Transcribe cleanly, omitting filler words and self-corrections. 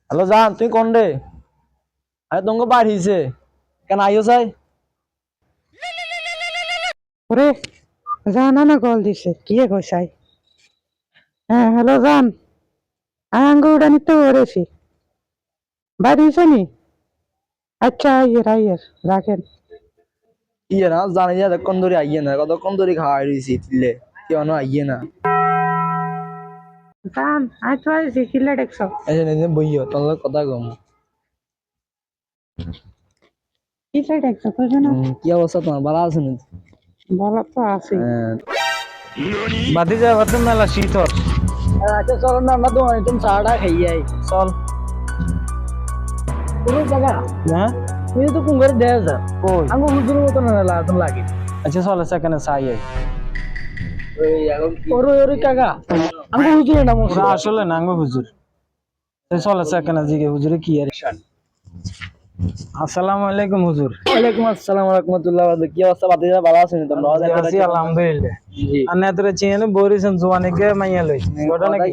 Hello জান, তুই কোন রে? আরে তোমাকে বাড়িছে কেন আইও চাই? ওরে জানা না কল দিছে কি কইসাই। হ্যাঁ হ্যালো জান, আঙ্গুর উড়ানি তো ওরেছি বাড়ি নি। আচ্ছা আইয়ের আইয়ের রাখেন। ইয়ে না জানি যে এতক্ষণ ধরে আইয়ে না, কতক্ষণ ধরে খাওয়াই রয়েছি তিলে কেউ আইয়ে না। জান আই তো আইছি কিল্লা দেখছ? এসে নিজে বইও তোমার কথা কম। কিল্লা দেখছ কইছো না? কি অবস্থা তোমার, ভালো আছে না? ভালো তো আছি। বাতি যা বাতি মেলা শীত হর। আচ্ছা চলো না, আমরা তো তুমি চাটা খাইয়ে আই চল। পুরো জায়গা না তুই তো কোন করে দেয় যা কই আঙ্গো হুজুর মতো না লাগে। আচ্ছা চল সেখানে চাই আই। ওরে ওরে কাকা আঙ্গো হুজুর না ওরা আসলে না আঙ্গো হুজুর। চল সেখানে জিগে হুজুরে কি আর। আসসালামু আলাইকুম হুজুর। ওয়ালাইকুম আসসালাম ওয়া রাহমাতুল্লাহ। কি অবস্থা বাতিজা, ভালো আছেন তোমরা? আছি আলহামদুলিল্লাহ। জি আর নেতরে চিনে বরিছেন জোয়ানিকে মাইয়া লই ঘটনা কি?